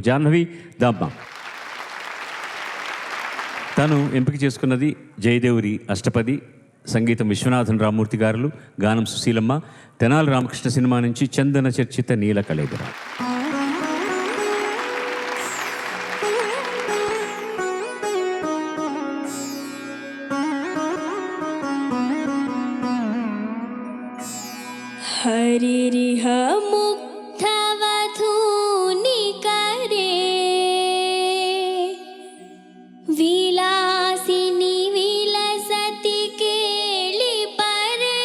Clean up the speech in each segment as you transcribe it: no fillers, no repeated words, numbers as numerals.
జాహ్నవి దామ్మ. తను ఎంపిక చేసుకున్నది జయదేవురి అష్టపది, సంగీతం విశ్వనాథన్ రామూర్తి గారులు, గానం సుశీలమ్మ, తెనాలి రామకృష్ణ సినిమా నుంచి చందన చర్చిత నీల కళేబర. हरिरिह मुग्धवधूनि करे विलासिनि विलसति केळि परे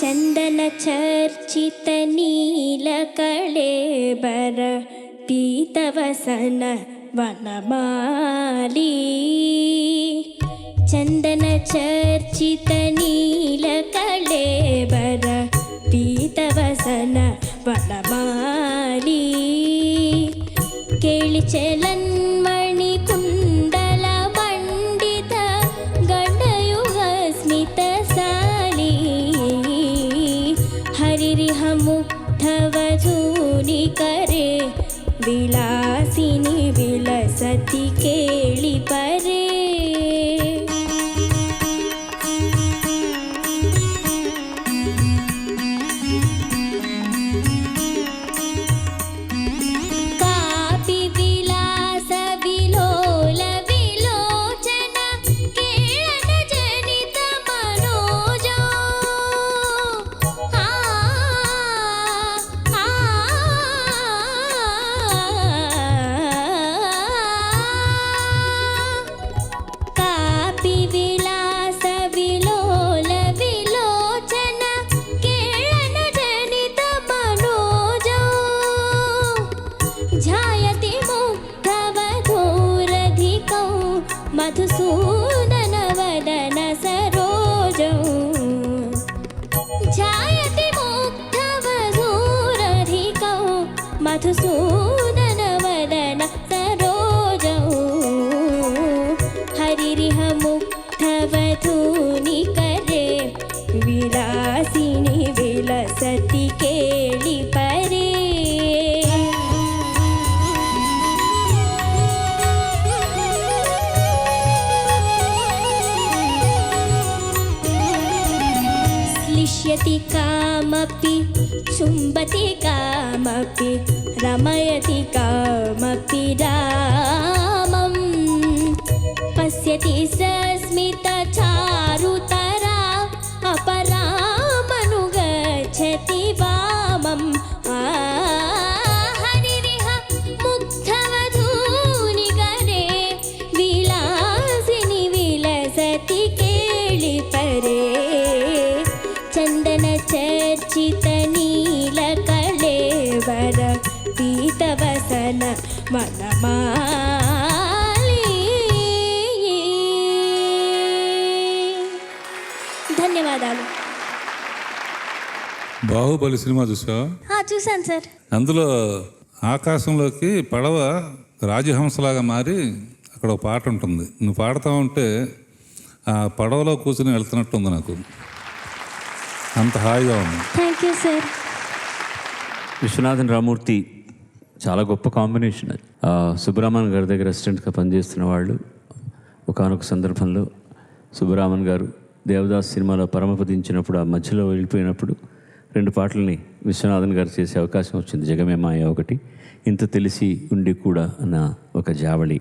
चंदन चर्चित नील कळेबर पीतवसन वनमाली चंदन चर्चित नील कळेबर पीतवसन वनमाली केळि चलन्मणि कुण्डल मंडित गणयुग स्मित साली हरिरिह मुग्धवधूनि करे विलासिनि विलसति केळि परे कापि विलास विलोल विलोचन केळन जनित मनोजो कापि विलास विलोल विलोचन केळन जनित मनोजो ध्यायति मुग्धवधूरधिकौ मधुसूदन वदन सरोजौ ध्यायति मुग्धवधूरधिकौ मधुसूदन वदन सरोजौ हरिरिह मुग्धवधूनि करे विलासिनि विलसति केळि परे श्लिष्यति कामपि चुम्बति कामपि रमयति कामपि रामं पश्यति सस्मितचारुतरा अपरामनुगच्छति वामम् हरिरिह मुग्धवधूनि करे विलासिनि विलसति केळि परे चंदन चर्चित नील कळेबर पीतवसन वनमाली. ధన్యవాదాలు. బాహుబలి సినిమా చూసావా? చూశాను సార్. అందులో ఆకాశంలోకి పడవ రాజహంసలాగా మారి అక్కడ ఒక పాట ఉంటుంది. నువ్వు పాడుతూ ఉంటే ఆ పడవలో కూర్చుని వెళ్తున్నట్టుంది నాకు, అంత హాయిగా ఉంది. Thank you sir. Viswanathan Ramamurthy చాలా గొప్ప కాంబినేషన్ అది. సుబ్బరామన్ గారి దగ్గర అసిస్టెంట్గా పనిచేస్తున్న వాళ్ళు ఒకానొక సందర్భంలో సుబ్బరామన్ గారు దేవదాస్ సినిమాలో పరమపదించినప్పుడు ఆ మధ్యలో వెళ్ళిపోయినప్పుడు 2 పాటలని విశ్వనాథన్ గారు చేసే అవకాశం వచ్చింది. జగమే మాయ ఒకటి, ఇంత తెలిసి ఉండి కూడా అన్న ఒక జావళి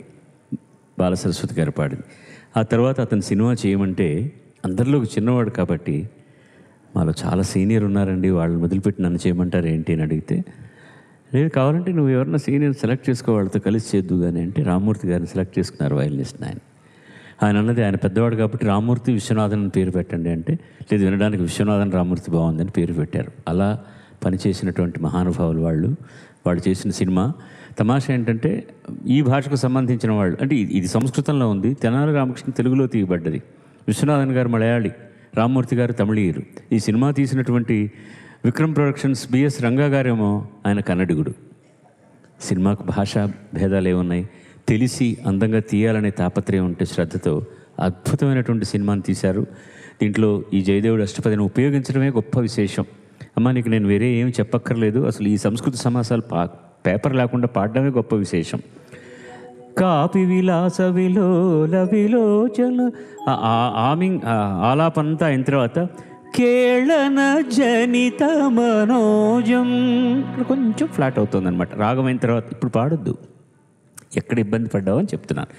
బాలసరస్వతి గారు పాడింది. ఆ తర్వాత అతను సినిమా చేయమంటే అందరిలో చిన్నవాడు కాబట్టి మాలో చాలా సీనియర్ ఉన్నారండి, వాళ్ళని వదిలిపెట్టి నన్ను చేయమంటారు ఏంటి అని అడిగితే, లేదు కావాలంటే నువ్వు ఎవరన్నా సీనియర్ సెలెక్ట్ చేసుకో, వాళ్ళతో కలిసి చేద్దు కానీ అంటే రామూర్తి గారిని సెలెక్ట్ చేసుకున్నారు వయలినిస్ట్. ఆయన అన్నది ఆయన పెద్దవాడు కాబట్టి రామూర్తి విశ్వనాథన్ అని పేరు పెట్టండి అంటే, లేదు వినడానికి విశ్వనాథన్ రామూర్తి బాగుందని పేరు పెట్టారు. అలా పనిచేసినటువంటి మహానుభావులు వాళ్ళు చేసిన సినిమా. తమాషా ఏంటంటే ఈ భాషకు సంబంధించిన వాళ్ళు అంటే ఇది సంస్కృతంలో ఉంది, తెనాలి రామకృష్ణ తెలుగులో తీయబడ్డది. విశ్వనాథన్ గారు మలయాళి, రామూర్తి గారు తమిళీయులు. ఈ సినిమా తీసినటువంటి విక్రమ్ ప్రొడక్షన్స్ బిఎస్ రంగా గారేమో ఆయన కన్నడిగుడు. సినిమాకు భాషా భేదాలు ఏమున్నాయి, తెలిసి అందంగా తీయాలనే తాపత్రయం ఉంటే శ్రద్ధతో అద్భుతమైనటువంటి సినిమాని తీశారు. దీంట్లో ఈ జయదేవుడు అష్టపదిని ఉపయోగించడమే గొప్ప విశేషం. అమ్మ నీకు నేను వేరే ఏం చెప్పక్కర్లేదు, అసలు ఈ సంస్కృత సమాసాలు పేపర్ లేకుండా పాడడమే గొప్ప విశేషం. కాపి విలాస విలోల విలోచన ఆలాపంతా అయిన తర్వాత కేళన జనిత మనోజం ఇక్కడ కొంచెం ఫ్లాట్ అవుతుంది అనమాట. రాగం అయిన తర్వాత ఇప్పుడు పాడొద్దు, ఎక్కడ ఇబ్బంది పడ్డావు అని చెప్తున్నాను.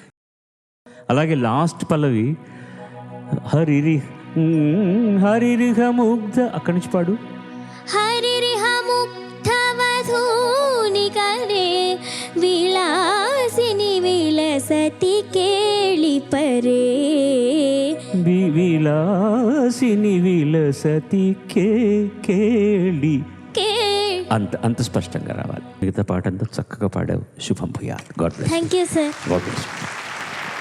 అలాగే లాస్ట్ పల్లవి హరిరిహ ముగ్ధ, అక్కడి నుంచి పాడు. హరిరిహ ముగ్ధ వధూనికనే విలాసిని విలసతి కేళి పరే విలాసిని విలసతి కేళి అంత స్పష్టంగా రావాలి. మిగతా పాట అంతా చక్కగా పాడావు. శుభం భూయాత్. God bless. Thank you sir. God bless.